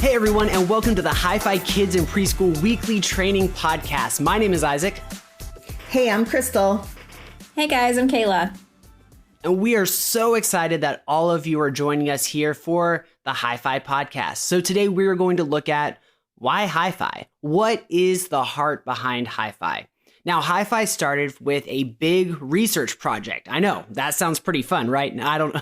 Hey everyone, and welcome to the Hyfi Kids and Preschool Weekly Training Podcast. My name is Isaac. Hey, I'm Crystal. Hey guys, I'm Kayla. And we are so excited that all of you are joining us here for the Hyfi Podcast. So today we are going to look at why Hyfi? What is the heart behind Hyfi? Now, Hyfi started with a big research project. I know that sounds pretty fun, right?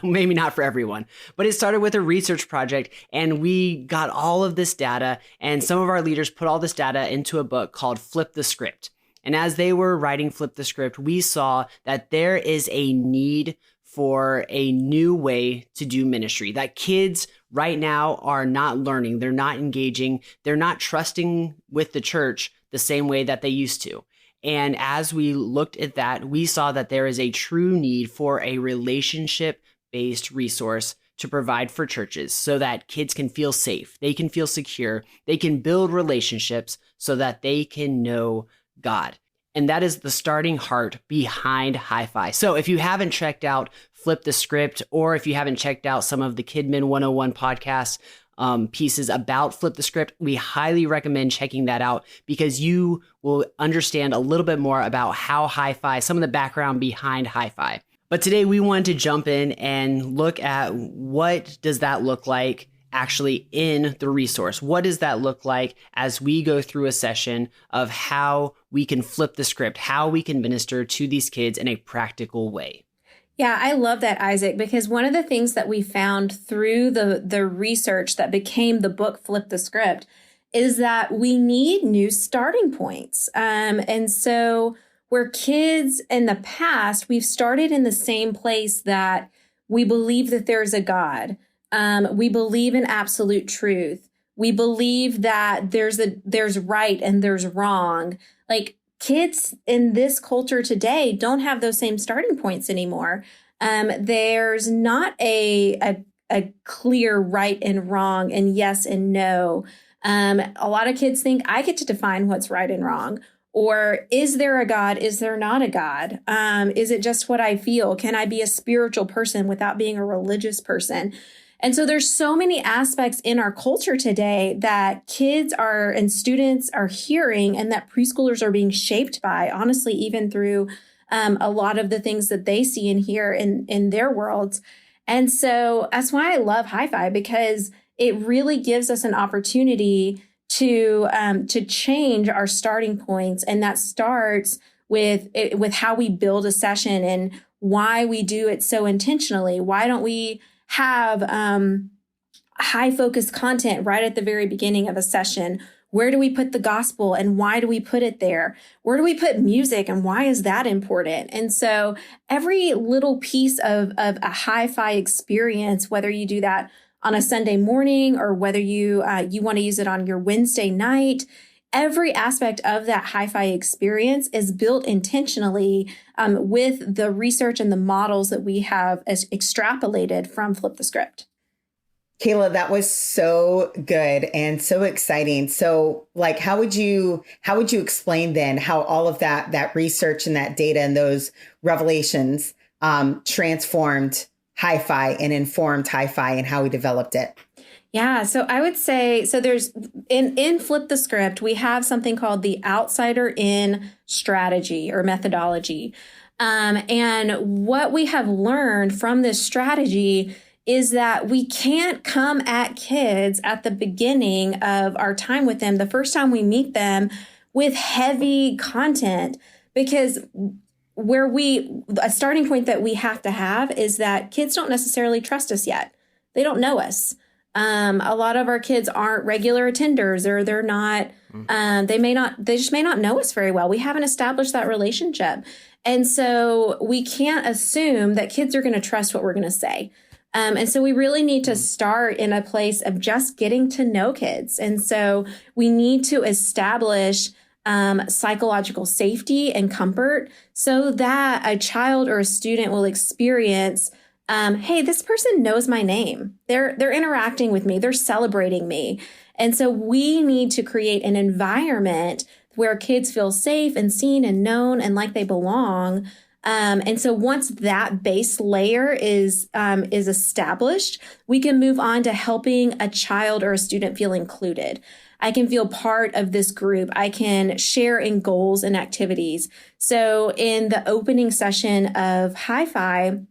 Maybe not for everyone, but it started with a research project and we got all of this data and some of our leaders put all this data into a book called Flip the Script. And as they were writing Flip the Script, we saw that there is a need for a new way to do ministry, that kids right now are not learning, they're not engaging, they're not trusting with the church the same way that they used to. And as we looked at that, we saw that there is a true need for a relationship-based resource to provide for churches so that kids can feel safe, they can feel secure, they can build relationships so that they can know God. And that is the starting heart behind Hyfi. So if you haven't checked out Flip the Script, or if you haven't checked out some of the Kidmin 101 podcasts, pieces about Flip the Script, we highly recommend checking that out because you will understand a little bit more about how Hyfi, some of the background behind Hyfi. But today we wanted to jump in and look at what does that look like actually in the resource. What does that look like as we go through a session of how we can flip the script, how we can minister to these kids in a practical way? Yeah, I love that, Isaac, because one of the things that we found through the research that became the book Flip the Script is that we need new starting points. And so where kids in the past, we've started in the same place that we believe that there's a God. We believe in absolute truth. We believe that there's right and there's wrong. Like, kids in this culture today don't have those same starting points anymore. There's not a clear right and wrong and yes and no. A lot of kids think I get to define what's right and wrong. Or is there a God? Is there not a God? Is it just what I feel? Can I be a spiritual person without being a religious person? And so there's so many aspects in our culture today that kids are and students are hearing and that preschoolers are being shaped by, honestly, even through a lot of the things that they see and hear in their worlds. And so that's why I love Hyfi, because it really gives us an opportunity to change our starting points. And that starts with how we build a session and why we do it so intentionally. Why don't we have high focus content right at the very beginning of a session? Where do we put the gospel and why do we put it there? Where do we put music and why is that important? And so every little piece of a Hyfi experience, whether you do that on a Sunday morning or whether you want to use it on your Wednesday night, every aspect of that Hyfi experience is built intentionally with the research and the models that we have extrapolated from Flip the Script. Kayla, that was so good and so exciting. So, like, how would you explain then how all of that research and that data and those revelations transformed Hyfi and informed Hyfi and how we developed it? Yeah, so I would say, so there's in Flip the Script, we have something called the Outsider-In Strategy or methodology. And what we have learned from this strategy is that we can't come at kids at the beginning of our time with them, the first time we meet them, with heavy content, because a starting point that we have to have is that kids don't necessarily trust us yet. They don't know us. A lot of our kids aren't regular attenders, or they're not, they just may not know us very well. We haven't established that relationship. And so we can't assume that kids are going to trust what we're going to say. And so we really need to start in a place of just getting to know kids. And so we need to establish psychological safety and comfort so that a child or a student will experience, hey, this person knows my name. They're interacting with me. They're celebrating me. And so we need to create an environment where kids feel safe and seen and known and like they belong. And so once that base layer is established, we can move on to helping a child or a student feel included. I can feel part of this group. I can share in goals and activities. So in the opening session of Hyfi,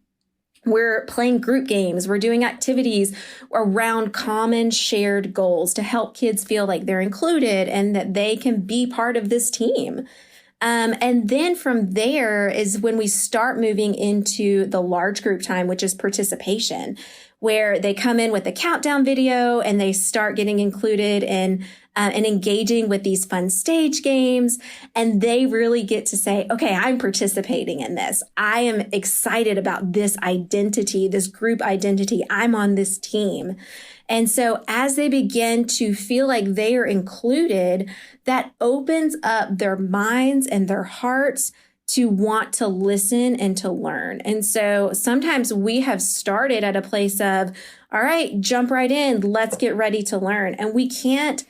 we're playing group games. We're doing activities around common shared goals to help kids feel like they're included and that they can be part of this team. And then from there is when we start moving into the large group time, which is participation, where they come in with a countdown video and they start getting included and engaging with these fun stage games. And they really get to say, okay, I'm participating in this. I am excited about this identity, this group identity. I'm on this team. And so as they begin to feel like they are included, that opens up their minds and their hearts to want to listen and to learn. And so sometimes we have started at a place of, all right, jump right in, let's get ready to learn. And we can't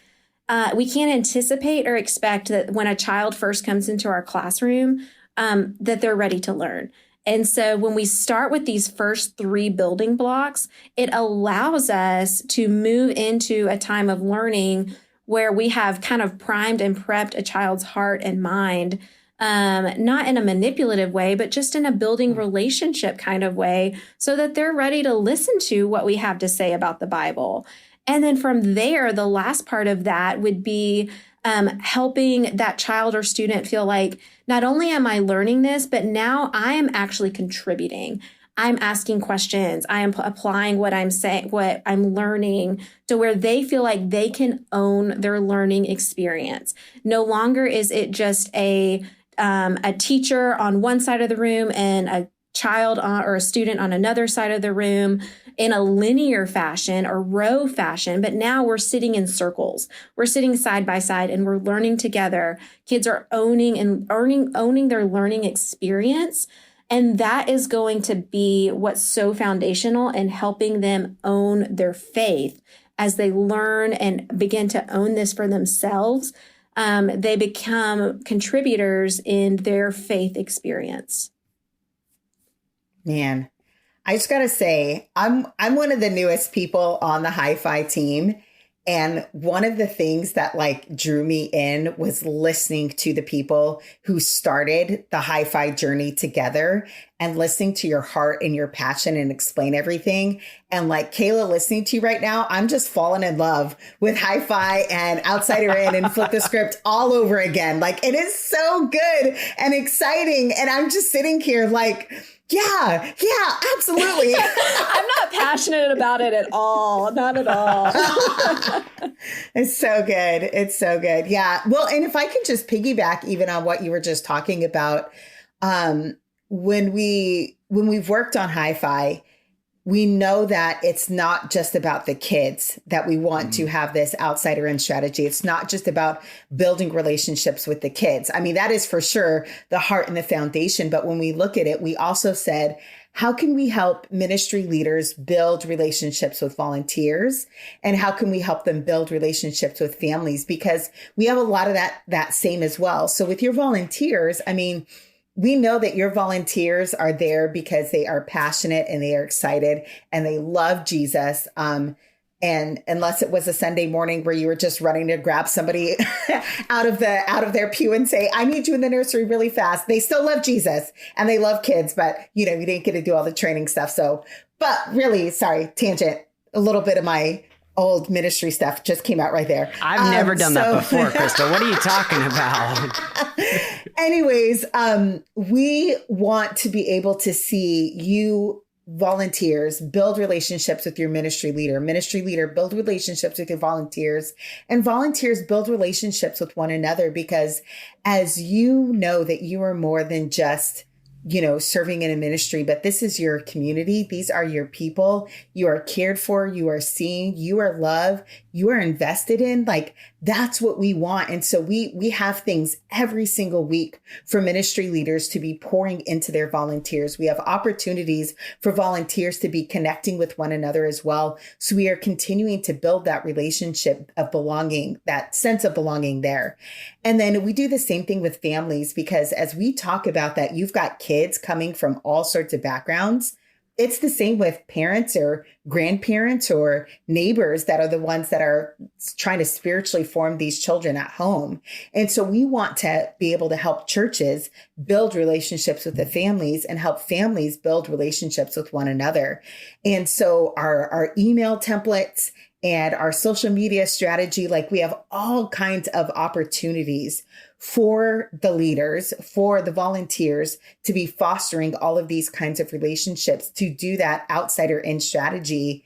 anticipate or expect that when a child first comes into our classroom, that they're ready to learn. And so when we start with these first 3 building blocks, it allows us to move into a time of learning where we have kind of primed and prepped a child's heart and mind, not in a manipulative way, but just in a building relationship kind of way, so that they're ready to listen to what we have to say about the Bible. And then from there, the last part of that would be helping that child or student feel like, not only am I learning this, but now I am actually contributing. I'm asking questions. I am applying what I'm saying, what I'm learning, to where they feel like they can own their learning experience. No longer is it just a teacher on one side of the room and a child or a student on another side of the room in a linear fashion or row fashion, but now we're sitting in circles. We're sitting side by side and we're learning together. Kids are owning their learning experience. And that is going to be what's so foundational in helping them own their faith as they learn and begin to own this for themselves. They become contributors in their faith experience. Man, I just got to say, I'm one of the newest people on the Hyfi team. And one of the things that drew me in was listening to the people who started the Hyfi journey together and listening to your heart and your passion and explain everything. And Kayla, listening to you right now, I'm just falling in love with Hyfi and Outsider-In and Flip the Script all over again. It is so good and exciting. And I'm just sitting here yeah, absolutely. I'm not passionate about it at all. Not at all. It's so good. It's so good. Yeah. Well, and if I can just piggyback even on what you were just talking about, when we've worked on Hyfi, we know that it's not just about the kids that we want to have this outsider-in strategy. It's not just about building relationships with the kids. I mean, that is for sure the heart and the foundation. But when we look at it, we also said, how can we help ministry leaders build relationships with volunteers? And how can we help them build relationships with families? Because we have a lot of that same as well. So with your volunteers, I mean, we know that your volunteers are there because they are passionate and they are excited and they love Jesus. And unless it was a Sunday morning where you were just running to grab somebody out of their pew and say, I need you in the nursery really fast. They still love Jesus and they love kids, but you didn't get to do all the training stuff. So, but really, sorry, tangent, a little bit of my old ministry stuff just came out right there. I've never done that before, Crystal. What are you talking about? Anyways, we want to be able to see you volunteers build relationships with your ministry leader build relationships with your volunteers, and volunteers build relationships with one another, because as you know that you are more than just serving in a ministry, but this is your community. These are your people. You are cared for. You are seen. You are loved. You are invested in. That's what we want. And so we have things every single week for ministry leaders to be pouring into their volunteers. We have opportunities for volunteers to be connecting with one another as well. So we are continuing to build that relationship of belonging, that sense of belonging there. And then we do the same thing with families, because as we talk about that, you've got kids coming from all sorts of backgrounds. It's the same with parents or grandparents or neighbors that are the ones that are trying to spiritually form these children at home. And so we want to be able to help churches build relationships with the families and help families build relationships with one another. And so our email templates and our social media strategy, like we have all kinds of opportunities for the leaders, for the volunteers to be fostering all of these kinds of relationships, to do that outsider-in strategy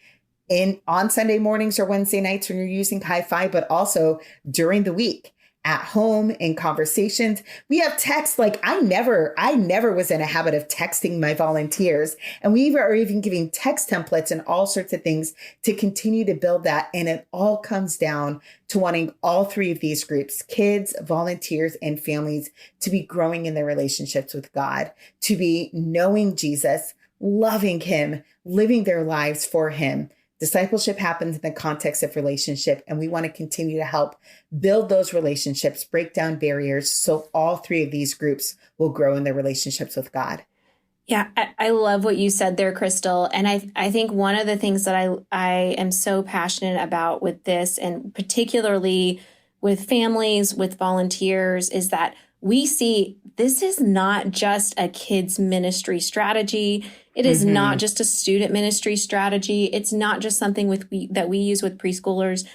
on Sunday mornings or Wednesday nights when you're using Hyfi, but also during the week at home in conversations. We have text. Like I never was in a habit of texting my volunteers, and we are even giving text templates and all sorts of things to continue to build that. And it all comes down to wanting all three of these groups, kids, volunteers, and families, to be growing in their relationships with God, to be knowing Jesus, loving him, living their lives for him. Discipleship happens in the context of relationship, and we want to continue to help build those relationships, break down barriers, so all three of these groups will grow in their relationships with God. Yeah, I love what you said there, Crystal. And I think one of the things that I am so passionate about with this, and particularly with families, with volunteers, is that we see this is not just a kids ministry strategy. It is not just a student ministry strategy. It's not just something that we use with preschoolers.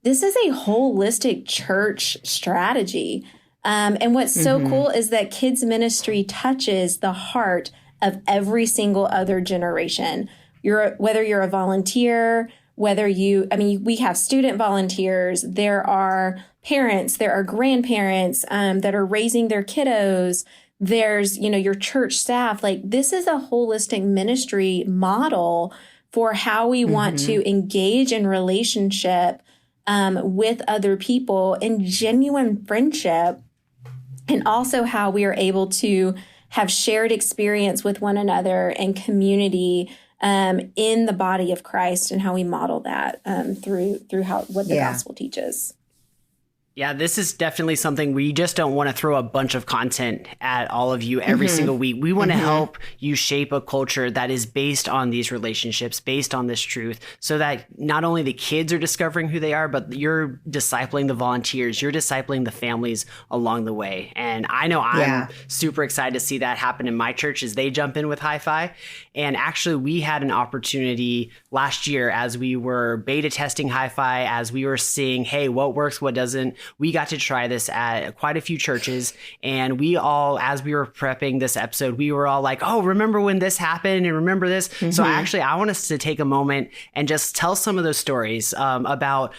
This is a holistic church strategy. And what's so cool is that kids ministry touches the heart of every single other generation. Whether you're a volunteer, we have student volunteers, there are parents, there are grandparents that are raising their kiddos. There's, your church staff. Like, this is a holistic ministry model for how we want to engage in relationship with other people in genuine friendship, and also how we are able to have shared experience with one another and community in the body of Christ, and how we model that through what the gospel teaches. Yeah, this is definitely something we just don't want to throw a bunch of content at all of you every single week. We want to help you shape a culture that is based on these relationships, based on this truth, so that not only the kids are discovering who they are, but you're discipling the volunteers, you're discipling the families along the way. And I know I'm super excited to see that happen in my church as they jump in with Hyfi. And actually, we had an opportunity last year as we were beta testing Hyfi, as we were seeing, hey, what works, what doesn't. We got to try this at quite a few churches, and we all, as we were prepping this episode, we were all like, oh, remember when this happened, and remember this? So actually, I want us to take a moment and just tell some of those stories about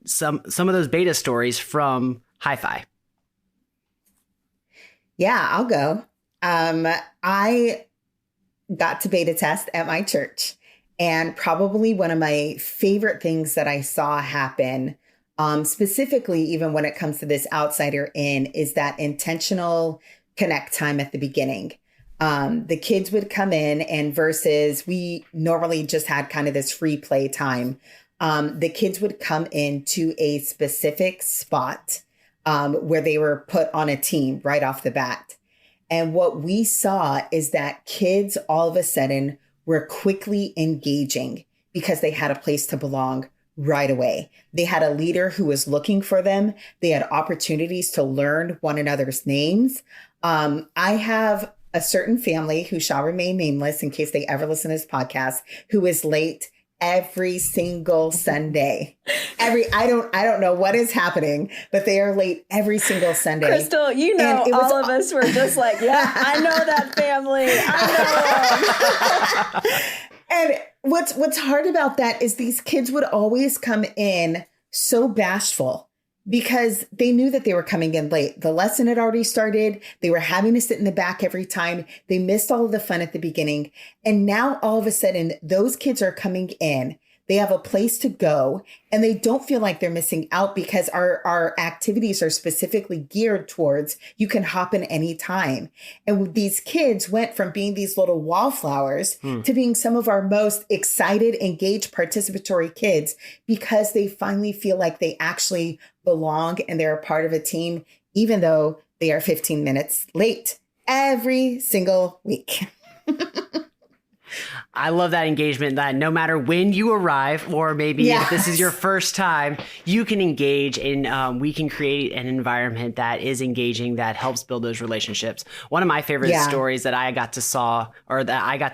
some of those beta stories from Hyfi. Yeah, I'll go. I got to beta test at my church, and probably one of my favorite things that I saw happen, specifically, even when it comes to this outsider in, is that intentional connect time at the beginning. The kids would come in, and versus we normally just had kind of this free play time, the kids would come into a specific spot where they were put on a team right off the bat. And what we saw is that kids all of a sudden were quickly engaging because they had a place to belong right away. They had a leader who was looking for them. They had opportunities to learn one another's names. I have a certain family who shall remain nameless in case they ever listen to this podcast, who is late every single Sunday. I don't know what is happening, but they are late every single Sunday. Crystal, all of us were just like, yeah, I know that family. I know them. And what's hard about that is these kids would always come in so bashful because they knew that they were coming in late. The lesson had already started. They were having to sit in the back every time. They missed all of the fun at the beginning. And now all of a sudden, those kids are coming in. they have a place to go, and they don't feel like they're missing out because our activities are specifically geared towards you can hop in any time. And these kids went from being these little wallflowers to being some of our most excited, engaged, participatory kids because they finally feel like they actually belong and they're a part of a team, even though they are 15 minutes late every single week. I love that engagement, that no matter when you arrive, or maybe if this is your first time, you can engage and we can create an environment that is engaging, that helps build those relationships. One of my favorite stories that I got to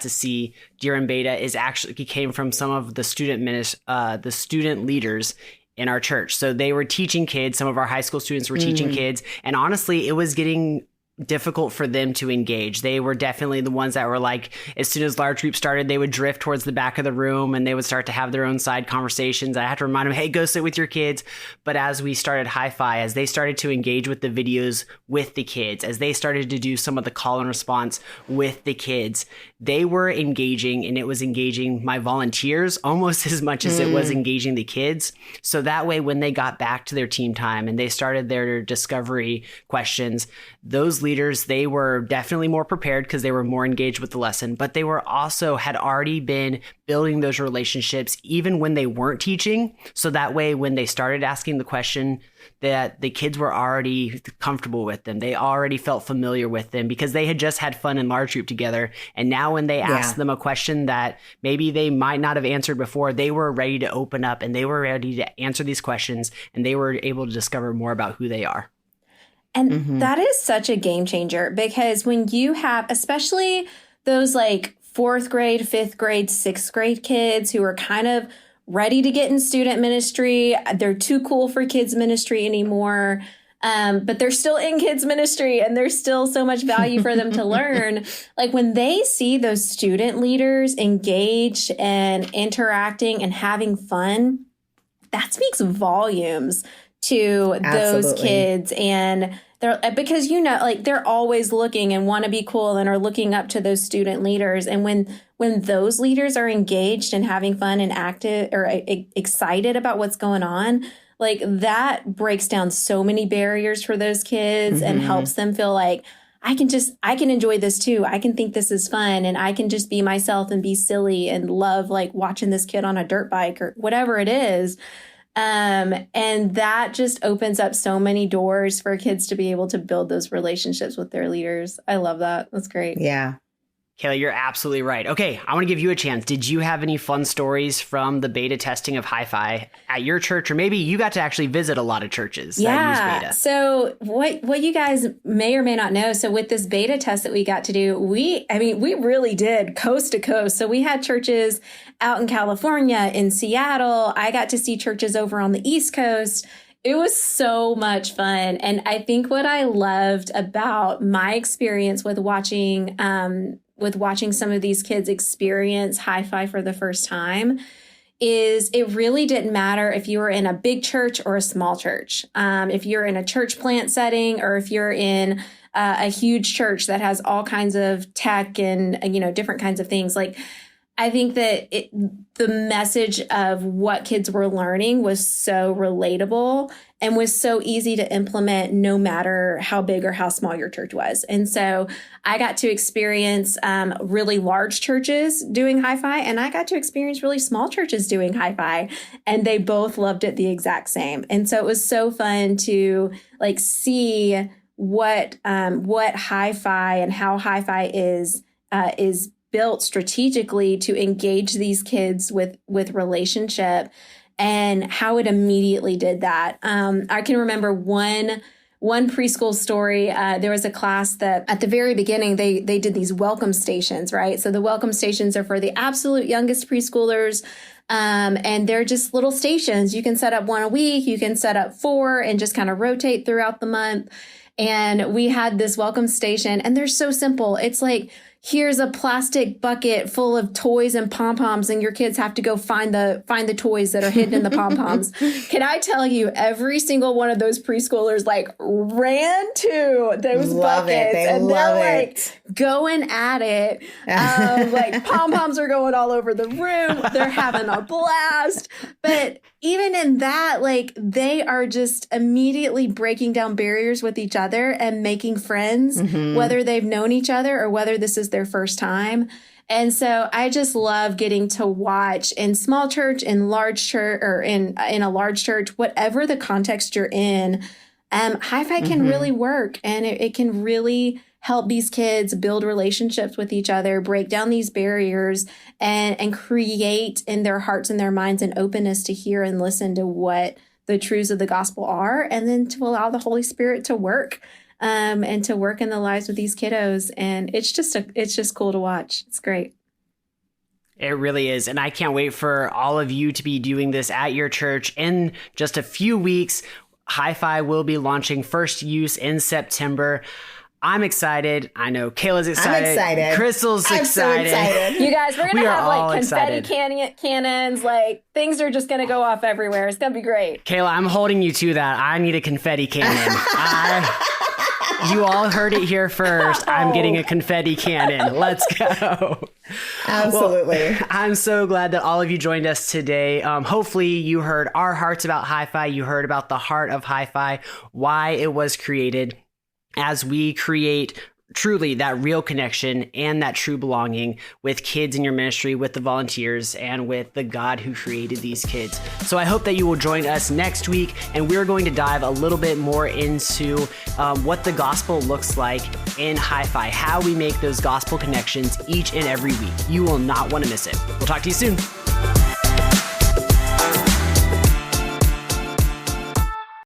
see during beta is actually came from some of the student leaders in our church. So they were teaching kids, some of our high school students were teaching kids, and honestly, it was getting difficult for them to engage. They were definitely the ones that were like, as soon as large group started, they would drift towards the back of the room and they would start to have their own side conversations. I had to remind them, hey, go sit with your kids. But as we started Hyfi, as they started to engage with the videos with the kids, as they started to do some of the call and response with the kids, they were engaging, and it was engaging my volunteers almost as much as it was engaging the kids. So that way, when they got back to their team time and they started their discovery questions, those leaders, they were definitely more prepared because they were more engaged with the lesson, but they were also had already been building those relationships even when they weren't teaching. So that way, when they started asking the question, that the kids were already comfortable with them. They already felt familiar with them because they had just had fun in large group together. And now when they asked them a question that maybe they might not have answered before, they were ready to open up and they were ready to answer these questions, and they were able to discover more about who they are. And that is such a game changer, because when you have, especially those like 4th grade, 5th grade, 6th grade kids who are kind of ready to get in student ministry, they're too cool for kids ministry anymore, but they're still in kids ministry and there's still so much value for them to learn. Like when they see those student leaders engaged and interacting and having fun, that speaks volumes to those kids. And they're, because, you know, like they're always looking and want to be cool and are looking up to those student leaders. And when those leaders are engaged and having fun and active or excited about what's going on, like that breaks down so many barriers for those kids and helps them feel like, I can enjoy this too. I can think this is fun, and I can just be myself and be silly and love like watching this kid on a dirt bike or whatever it is. And that just opens up so many doors for kids to be able to build those relationships with their leaders. I love that. That's great. Yeah. Kayla, you're absolutely right. Okay, I want to give you a chance. Did you have any fun stories from the beta testing of Hyfi at your church? Or maybe you got to actually visit a lot of churches that use beta. So what you guys may or may not know, so with this beta test that we got to do, we really did coast to coast. So we had churches out in California, in Seattle. I got to see churches over on the East Coast. It was so much fun. And I think what I loved about my experience with watching some of these kids experience Hyfi for the first time is it really didn't matter if you were in a big church or a small church. If you're in a church plant setting, or if you're in a huge church that has all kinds of tech and, different kinds of things. Like, I think that the message of what kids were learning was so relatable and was so easy to implement no matter how big or how small your church was. And so I got to experience really large churches doing Hyfi, and I got to experience really small churches doing Hyfi, and they both loved it the exact same. And so it was so fun to like see what Hyfi and how Hyfi is built strategically to engage these kids with relationship, and how it immediately did that. I can remember one preschool story. There was a class that at the very beginning, they did these welcome stations, right? So the welcome stations are for the absolute youngest preschoolers. And they're just little stations. You can set up one a week, you can set up 4 and just kind of rotate throughout the month. And we had this welcome station, and they're so simple. It's like, here's a plastic bucket full of toys and pom-poms, and your kids have to go find the toys that are hidden in the pom-poms. Can I tell you, every single one of those preschoolers like ran to those buckets and they're like going at it. Like pom-poms are going all over the room. They're having a blast. But even in that, like they are just immediately breaking down barriers with each other and making friends, whether they've known each other or whether this is their first time. And so I just love getting to watch in small church, in large church, or in a large church, whatever the context you're in, Hyfi can really work, and it can really help these kids build relationships with each other, break down these barriers, and create in their hearts and their minds an openness to hear and listen to what the truths of the gospel are, and then to allow the Holy Spirit to work. And to work in the lives of these kiddos. And it's just cool to watch. It's great. It really is. And I can't wait for all of you to be doing this at your church. In just a few weeks, Hyfi will be launching first use in September. I'm excited. I know Kayla's excited. I'm excited. Crystal's excited. So excited. You guys, we're going to have like confetti excited. cannons. Like things are just going to go off everywhere. It's going to be great. Kayla, I'm holding you to that. I need a confetti cannon. You all heard it here first. I'm getting a confetti cannon. Let's go. Absolutely. Well, I'm so glad that all of you joined us today. Hopefully you heard our hearts about Hyfi. You heard about the heart of Hyfi, why it was created, as we create truly that real connection and that true belonging with kids in your ministry, with the volunteers, and with the God who created these kids. So I hope that you will join us next week, and we're going to dive a little bit more into what the gospel looks like in Hyfi, how we make those gospel connections each and every week. You will not want to miss it. We'll talk to you soon.